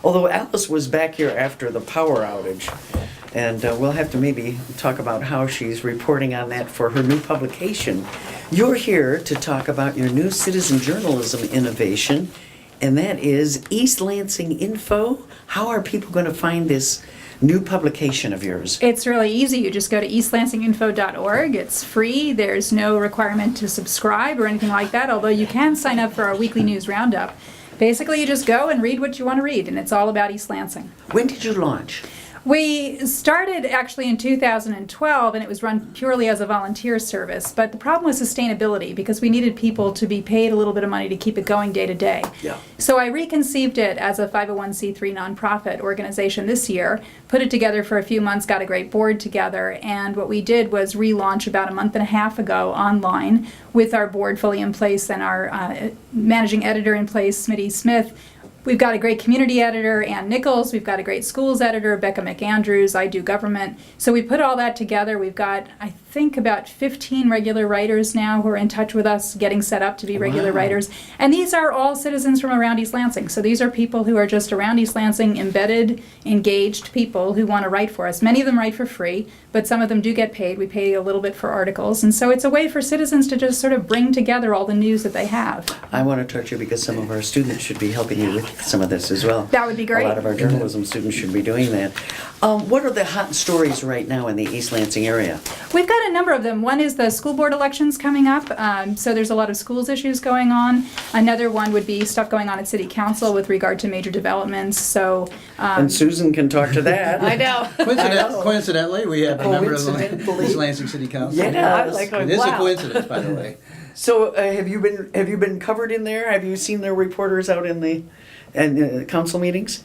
Although Alice was back here after the power outage, and we'll have to maybe talk about how she's reporting on that for her new publication. You're here to talk about your new citizen journalism innovation, and that is East Lansing Info. How are people going to find this new publication of yours? It's really easy. You just go to eastlansinginfo.org. It's free. There's no requirement to subscribe or anything like that, although you can sign up for our weekly news roundup. Basically, you just go and read what you want to read, and it's all about East Lansing. When did you launch? We started actually in 2012, and it was run purely as a volunteer service. But the problem was sustainability, because we needed people to be paid a little bit of money to keep it going day to day. Yeah. So I reconceived it as a 501c3 nonprofit organization this year, put it together for a few months, got a great board together, and what we did was relaunch about a month and a half ago online with our board fully in place and our managing editor in place, Smitty Smith. We've got a great community editor, Ann Nichols. We've got a great schools editor, Becca McAndrews. I do government. So we put all that together. We've got, I think, about 15 regular writers now who are in touch with us, getting set up to be regular writers. And these are all citizens from around East Lansing. So these are people who are just around East Lansing, embedded, engaged people who want to write for us. Many of them write for free, but some of them do get paid. We pay a little bit for articles. And so it's a way for citizens to just sort of bring together all the news that they have. I want to touch you because some of our students should be helping you with some of this as well. That would be great. A lot of our journalism students should be doing that. What are the hot stories right now in the East Lansing area? We've got a number of them. One is the school board elections coming up, so there's a lot of schools issues going on. Another one would be stuff going on at City Council with regard to major developments. So, And Susan can talk to that. I know. Coincidentally, we have a member of the East Lansing City Council. Yeah, I was like, It is a wow. coincidence, by the way. So have you been covered in there? Have you seen their reporters out in the council meetings?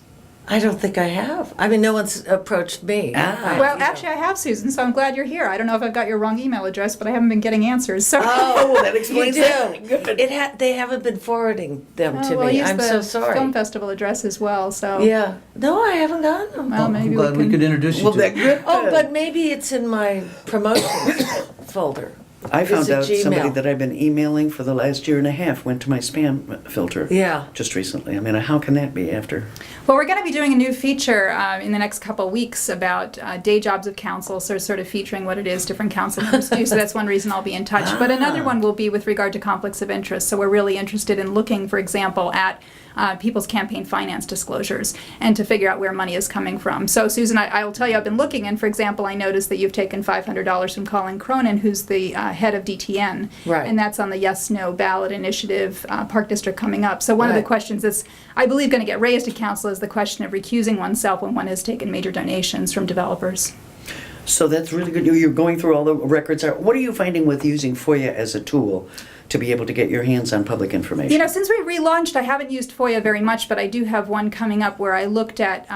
I don't think I have. I mean, no one's approached me. Ah. well, actually, I have, Susan, so I'm glad you're here. I don't know if I've got your wrong email address, but I haven't been getting answers. So. Oh, that You explains do. it. Good. They haven't been forwarding them to We'll me. use I'm the so sorry. film festival address as well. So. Yeah. No, I haven't gotten them. Well, I'm maybe glad we could introduce you Well, to that good. Oh, but maybe it's in my promotions folder. I found Is it out somebody Gmail? that I've been emailing for the last year and a half went to my spam filter. Yeah. Just recently. I mean, how can that be after? Well, we're going to be doing a new feature in the next couple of weeks about day jobs of council, so sort of featuring what it is different council members do. So that's one reason I'll be in touch. But another one will be with regard to conflicts of interest. So we're really interested in looking, for example, at people's campaign finance disclosures and to figure out where money is coming from. So, Susan, I will tell you, I've been looking, and for example, I noticed that you've taken $500 from Colin Cronin, who's the head of DTN. Right. And that's on the yes-no ballot initiative Park District coming up. So one of the Right. questions that's, I believe, going to get raised at council is the question of recusing oneself when one has taken major donations from developers. So that's really good. You're going through all the records. What are you finding with using FOIA as a tool to be able to get your hands on public information? You know, since we relaunched, I haven't used FOIA very much, but I do have one coming up where I looked at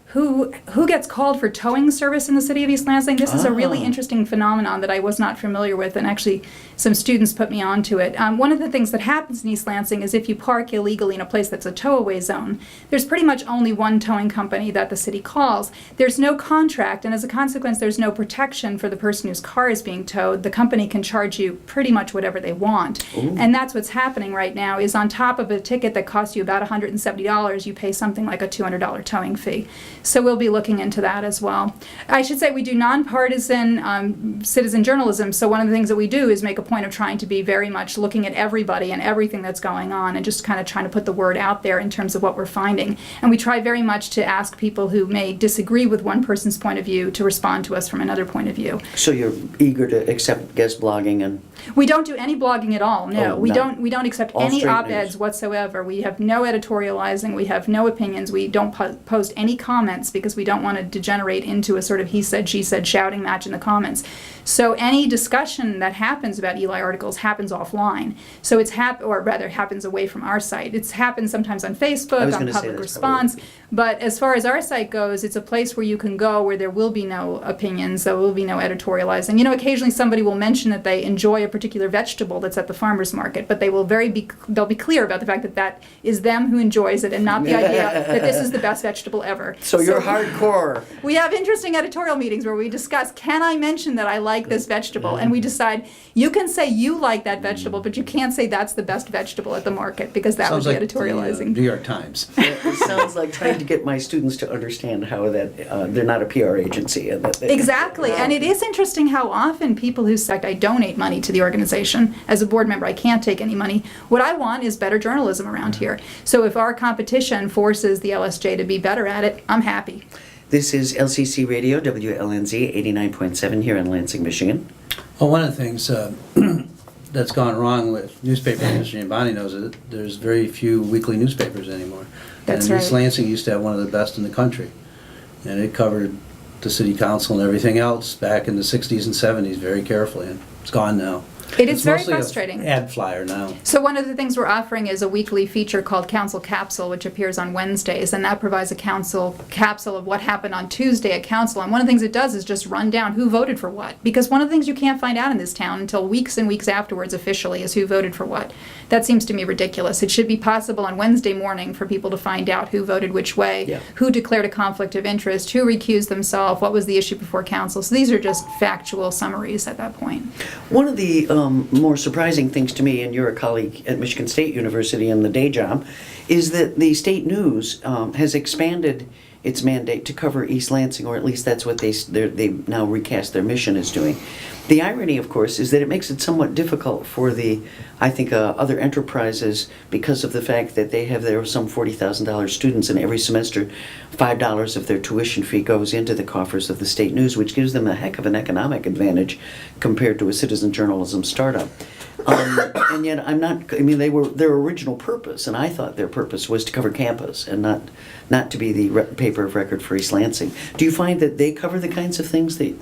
who gets called for towing service in the city of East Lansing. This is a really interesting phenomenon that I was not familiar with, and actually some students put me onto it. One of the things that happens in East Lansing is if you park illegally in a place that's a tow-away zone, there's pretty much only one towing company that the city calls. There's no contract, and as a consequence, there's no protection for the person whose car is being towed. The company can charge you pretty much whatever they want. Ooh. And that's what's happening right now, is on top of a ticket that costs you about $170, you pay something like a $200 towing fee. So we'll be looking into that as well. I should say we do nonpartisan citizen journalism, so one of the things that we do is make a point of trying to be very much looking at everybody and everything that's going on and just kind of trying to put the word out there in terms of what we're finding. And we try very much to ask people who may disagree with one person's point of view to respond to us from another point of view. So you're eager to accept guest blogging and... We don't do any blogging at all. No, Oh, we no. don't accept All any straight op-eds news. whatsoever. We have no editorializing. We have no opinions. We don't post any comments because we don't want to degenerate into a sort of he said, she said shouting match in the comments. So any discussion that happens about Eli articles happens offline. So it's or rather happens away from our site. It's happened sometimes on I was Facebook, on gonna say public that's response. But as far as our site goes, it's a place where you can go where there will be no opinions, there will be no editorializing. You know, occasionally somebody will mention that they enjoy a particular vegetable that's at the farmer's market, but they will they'll be clear about the fact that that is them who enjoys it and not the idea that this is the best vegetable ever. So you're hardcore. We have interesting editorial meetings where we discuss, can I mention that I like this vegetable? And we decide, you can say you like that vegetable, but you can't say that's the best vegetable at the market, because that Sounds would be like the, editorializing. New York Times. It sounds like trying to get my students to understand how that they're not a PR agency. And that Exactly, and it is interesting how often people who say, I donate money to the organization. As a board member, I can't take any money. What I want is better journalism around here. So if our competition forces the LSJ to be better at it, I'm happy. This is LCC Radio, WLNZ 89.7 here in Lansing, Michigan. Well, one of the things that's gone wrong with newspaper industry, and Bonnie knows it, there's very few weekly newspapers anymore. That's and East right. Lansing used to have one of the best in the country. And it covered the city council and everything else back in the 60s and 70s very carefully, and it's gone now. It is It's very mostly a frustrating. ad flyer now. So one of the things we're offering is a weekly feature called Council Capsule, which appears on Wednesdays, and that provides a council capsule of what happened on Tuesday at council. And one of the things it does is just run down who voted for what. Because one of the things you can't find out in this town until weeks and weeks afterwards officially is who voted for what. That seems to me ridiculous. It should be possible on Wednesday morning for people to find out who voted which way, Yeah. who declared a conflict of interest, who recused themselves, what was the issue before council. So these are just factual summaries at that point. One of the more surprising things to me, and you're a colleague at Michigan State University in the day job, is that the state news has expanded its mandate to cover East Lansing, or at least that's what they now recast their mission as doing. The irony, of course, is that it makes it somewhat difficult for the, I think, other enterprises, because of the fact that they have there some $40,000 students, and every semester $5 of their tuition fee goes into the coffers of the state news, which gives them a heck of an economic advantage compared to a citizen journalism startup. And yet their original purpose, and I thought their purpose was to cover campus and not to be the paper of record for East Lansing. Do you find that they cover the kinds of things that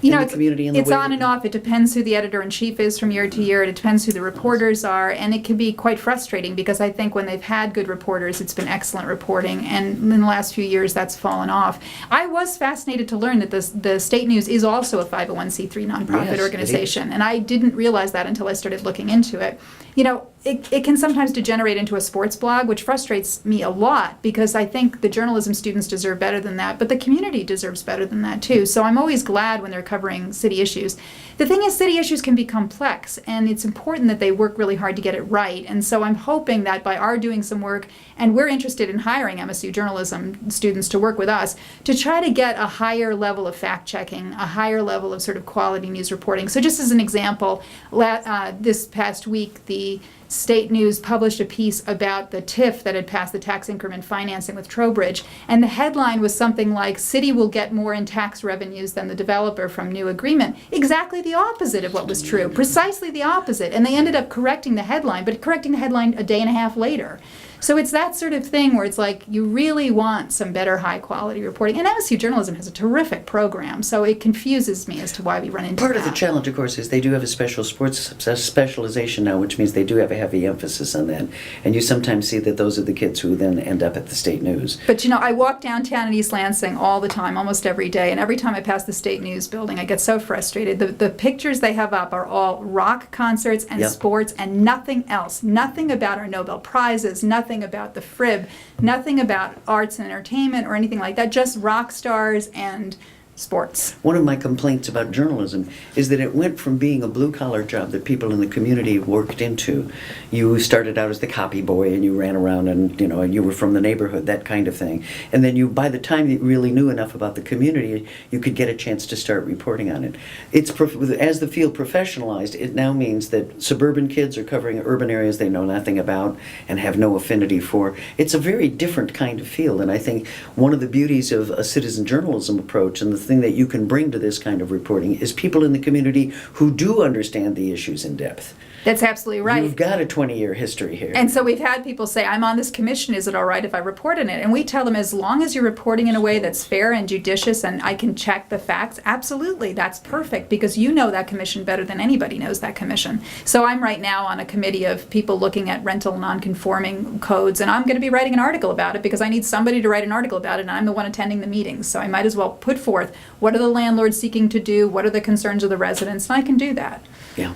in the community? It's on and off. It depends who the editor-in-chief is from year to year. It depends who the reporters are, and it can be quite frustrating because I think when they've had good reporters, it's been excellent reporting, and in the last few years, that's fallen off. I was fascinated to learn that the state news is also a 501c3 nonprofit Yes, it organization, and I didn't realize that until I started looking into it. You know, it can sometimes degenerate into a sports blog, which frustrates me a lot because I think the journalism students deserve better than that, but the community deserves better than that too. So I'm always glad when they're covering city issues. The thing is, city issues can be complex, and it's important that they work really hard to get it right. And so I'm hoping that by our doing some work, and we're interested in hiring MSU journalism students to work with us, to try to get a higher level of fact-checking, a higher level of sort of quality news reporting. So just as an example, this past week, the State News published a piece about the TIF that had passed the tax increment financing with Trowbridge, and the headline was something like, "City will get more in tax revenues than the developer from new agreement." Exactly the opposite of what was true, precisely the opposite. And they ended up correcting the headline, but correcting the headline a day and a half later. So it's that sort of thing where it's like you really want some better high quality reporting. And MSU Journalism has a terrific program, so it confuses me as to why we run into Part that. of the challenge, of course, is they do have a special sports specialization now, which means they do have a heavy emphasis on that. And you sometimes see that those are the kids who then end up at the state news. But you know, I walk downtown in East Lansing all the time, almost every day, and every time I pass the State News building, I get so frustrated. The pictures they have up are all rock concerts and Yep. sports and nothing else. Nothing about our Nobel Prizes, nothing about the Frib, nothing about arts and entertainment or anything like that, just rock stars and sports. One of my complaints about journalism is that it went from being a blue-collar job that people in the community worked into. You started out as the copy boy and you ran around and you were from the neighborhood, that kind of thing. And then by the time you really knew enough about the community, you could get a chance to start reporting on it. As the field professionalized, it now means that suburban kids are covering urban areas they know nothing about and have no affinity for. It's a very different kind of field, and I think one of the beauties of a citizen journalism approach and the thing that you can bring to this kind of reporting is people in the community who do understand the issues in depth. That's absolutely right. You've got a 20-year history here. And so we've had people say, I'm on this commission, is it all right if I report on it? And we tell them, as long as you're reporting in a way that's fair and judicious and I can check the facts, absolutely, that's perfect, because you know that commission better than anybody knows that commission. So I'm right now on a committee of people looking at rental nonconforming codes, and I'm going to be writing an article about it because I need somebody to write an article about it, and I'm the one attending the meetings. So I might as well put forth, what are the landlords seeking to do, what are the concerns of the residents, and I can do that. Yeah.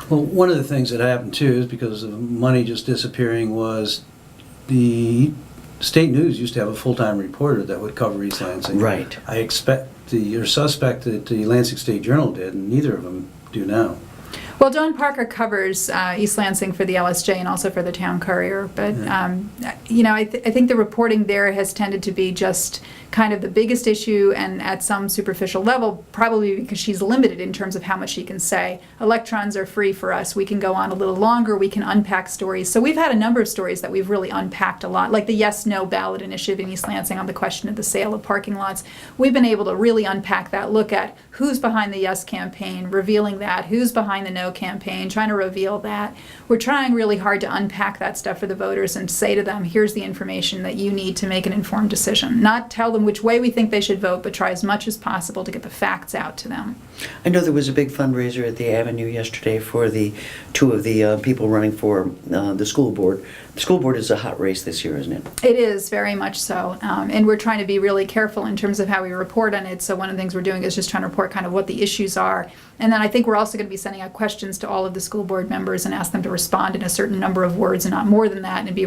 Well, one of the things that happened too is because of money just disappearing was the State News used to have a full-time reporter that would cover East Lansing. Right. I suspect that the Lansing State Journal did, and neither of them do now. Well, John Parker covers East Lansing for the LSJ and also for the Town Courier, but I think the reporting there has tended to be just kind of the biggest issue, and at some superficial level, probably because she's limited in terms of how much she can say. Electrons are free for us. We can go on a little longer. We can unpack stories. So we've had a number of stories that we've really unpacked a lot, like the yes-no ballot initiative in East Lansing on the question of the sale of parking lots. We've been able to really unpack that, look at who's behind the yes campaign, revealing that, who's behind the no campaign, trying to reveal that. We're trying really hard to unpack that stuff for the voters and say to them, here's the information that you need to make an informed decision. Not tell them which way we think they should vote, but try as much as possible to get the facts out to them. I know there was a big fundraiser at the Avenue yesterday for the two of the people running for the school board. The school board is a hot race this year, isn't it? It is, very much so. And we're trying to be really careful in terms of how we report on it. So one of the things we're doing is just trying to report kind of what the issues are. And then I think we're also going to be sending out questions to all of the school board members and ask them to respond in a certain number of words and not more than that, and be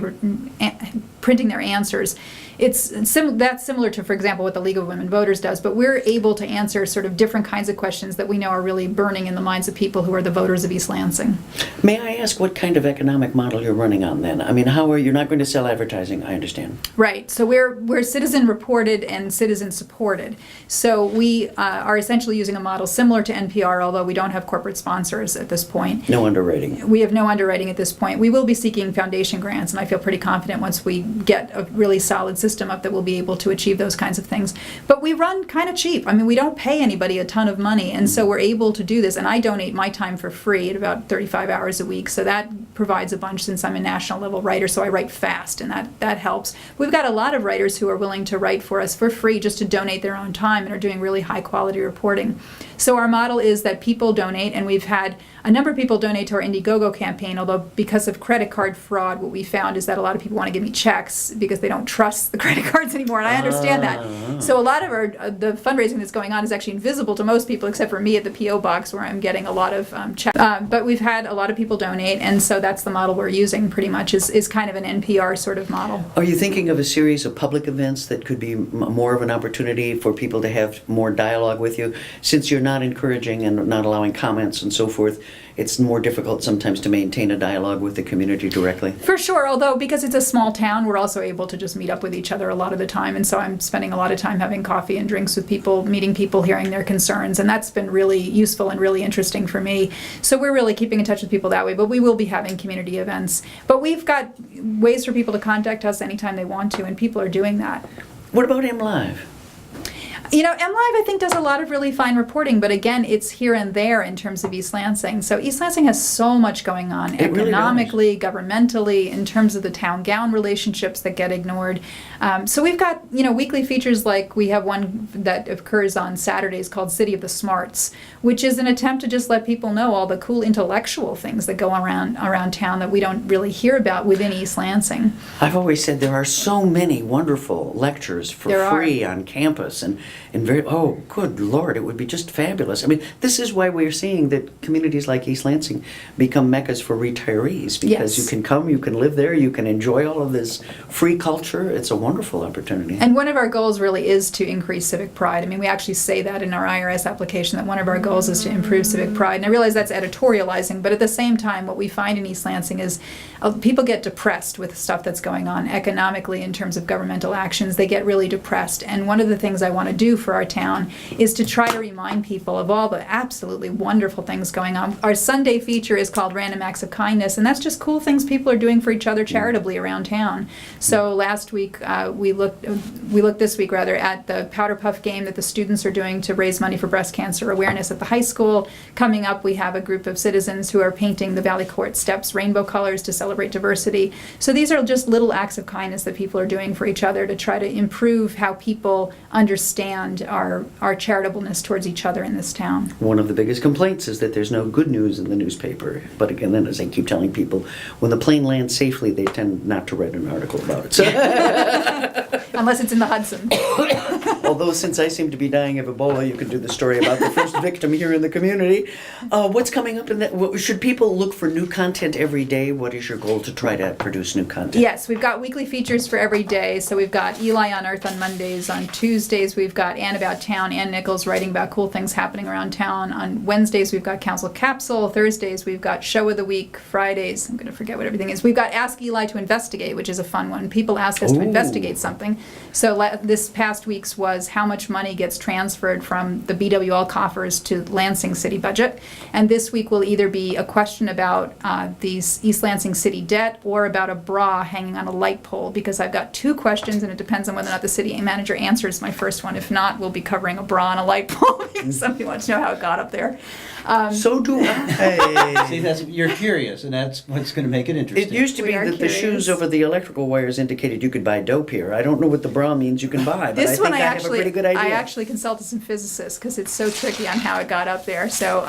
printing their answers. That's similar to, for example, what the League of Women Voters does, but we're able to answer sort of different kinds of questions that we know are really burning in the minds of people who are the voters of East Lansing. May I ask what kind of economic model you're running on then? I mean, you're not going to sell advertising, I understand. Right. So we're citizen reported and citizen supported. So we are essentially using a model similar to NPR, although we don't have corporate sponsors at this point. No underwriting. We have no underwriting at this point. We will be seeking foundation grants, and I feel pretty confident once we get a really solid system up that we'll be able to achieve those kinds of things. But we run kind of cheap. I mean, we don't pay anybody a ton of money, and so we're able to do this. And I donate my time for free at about 35 hours a week, so that provides a bunch since I'm a national level writer, so I write fast, and that helps. We've got a lot of writers who are willing to write for us for free just to donate their own time and are doing really high quality reporting. So our model is that people donate, and we've had a number of people donate to our Indiegogo campaign, although because of credit card fraud, what we found is that a lot of people want to give me checks because they don't trust the credit cards anymore, and I understand that. So a lot of the fundraising that's going on is actually invisible to most people except for me at the P.O. box where I'm getting a lot of checks. But we've had a lot of people donate, and so that's the model we're using pretty much, is kind of an NPR sort of model. Are you thinking of a series of public events that could be more of an opportunity for people to have more dialogue with you? Since you're not encouraging and not allowing comments and so forth, it's more difficult sometimes to maintain a dialogue with the community directly. For sure, although because it's a small town, we're also able to just meet up with each other a lot of the time, and so I'm spending a lot of time having coffee and drinks with people, meeting people, hearing their concerns, and that's been really useful and really interesting for me. So we're really keeping in touch with people that way, but we will be having community events. But we've got ways for people to contact us anytime they want to, and people are doing that. What about MLive? You know, MLive, I think, does a lot of really fine reporting, but again, it's here and there in terms of East Lansing. So East Lansing has so much going on, It really economically, governmentally, in terms of the town-gown relationships that get ignored. So we've got, weekly features, like we have one that occurs on Saturdays called City of the Smarts, which is an attempt to just let people know all the cool intellectual things that go around town that we don't really hear about within East Lansing. I've always said there are so many wonderful lectures for free on campus, and good Lord, it would be just fabulous. I mean, this is why we're seeing that communities like East Lansing become meccas for retirees, because you can come, you can live there, you can enjoy all of this free culture. It's a wonderful opportunity. And one of our goals really is to increase civic pride. I mean, we actually say that in our IRS application, that one of our goals is to improve civic pride. And I realize that's editorializing, but at the same time, what we find in East Lansing is people get depressed with stuff that's going on economically in terms of governmental actions. They get really depressed. And one of the things I want to do for our town is to try to remind people of all the absolutely wonderful things going on. Our Sunday feature is called Random Acts of Kindness, and that's just cool things people are doing for each other charitably around town. So last week, we looked this week rather at the Powder Puff game that the students are doing to raise money for breast cancer awareness at the high school. Coming up, we have a group of citizens who are painting the Valley Court steps rainbow colors to celebrate diversity. So these are just little acts of kindness that people are doing for each other to try to improve how people understand our charitableness towards each other in this town. One of the biggest complaints is that there's no good news in the newspaper. But again, then as I keep telling people, when the plane lands safely, they tend not to write an article about it. So Unless it's in the Hudson. Although since I seem to be dying of Ebola, you can do the story about the first victim here in the community. What's coming up in that? Should people look for new content every day? What is your goal to try to produce new content? Yes, we've got weekly features for every day. So we've got Eli on Earth on Mondays. On Tuesdays, we've got Ann About Town, Ann Nichols writing about cool things happening around town. On Wednesdays, we've got Council Capsule. Thursdays, we've got Show of the Week. Fridays, I'm going to forget what everything is. We've got Ask Eli to Investigate, which is a fun one. People ask us to investigate something. So this past week's was how much money gets transferred from the BWL coffers to Lansing city budget. And this week will either be a question about the East Lansing city debt or about a bra hanging on a light pole, because I've got two questions and it depends on whether or not the city manager answers my first one. If not, we'll be covering a bra on a light pole because somebody wants to know how it got up there. So do I. See, you're curious, and that's what's going to make it interesting. It used to be We are that the shoes curious. over the electrical wires indicated you could buy dope here. I don't know what the bra means you can buy, but This I think one I have a pretty good idea. I actually consulted some physicists because it's so tricky on how it got up there. So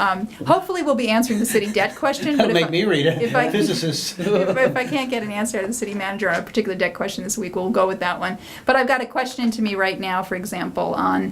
hopefully we'll be answering the city debt question. That'll but make me read it. if I- Physicist. if I can't get an answer to the city manager on a particular debt question this week, we'll go with that one. But I've got a question to me right now, for example, on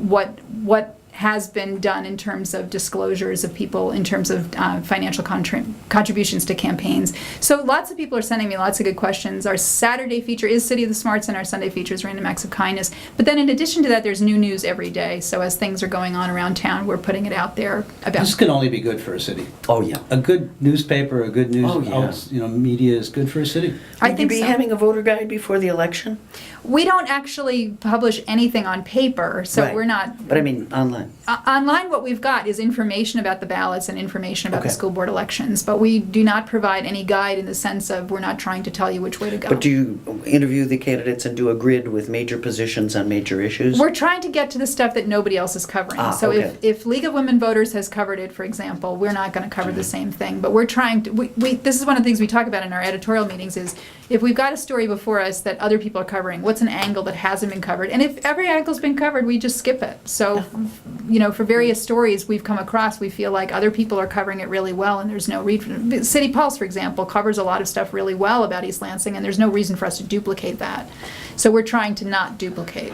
what has been done in terms of disclosures of people, in terms of financial contributions to campaigns. So lots of people are sending me lots of good questions. Our Saturday feature is City of the Smarts, and our Sunday feature is Random Acts of Kindness. But then in addition to that, there's new news every day. So as things are going on around town, we're putting it out there about. This can only be good for a city. Oh, yeah. A good newspaper, a good news, Oh, yeah. media is good for a city. I Would think you be so. having a voter guide before the election? We don't actually publish anything on paper, so Right. we're not. But I mean, online. Online, what we've got is information about the ballots and information about Okay. the school board elections, but we do not provide any guide in the sense of we're not trying to tell you which way to go. But do you interview the candidates and do a grid with major positions on major issues? We're trying to get to the stuff that nobody else is covering. So okay. if League of Women Voters has covered it, for example, we're not going to cover the same thing. But we're trying to, this is one of the things we talk about in our editorial meetings is if we've got a story before us that other people are covering, what's an angle that hasn't been covered? And if every angle's been covered, we just skip it. So, for various stories we've come across, we feel like other people are covering it really well and there's no reason. City Pulse, for example, covers a lot of stuff really well about East Lansing and there's no reason for us to duplicate that. So we're trying to not duplicate.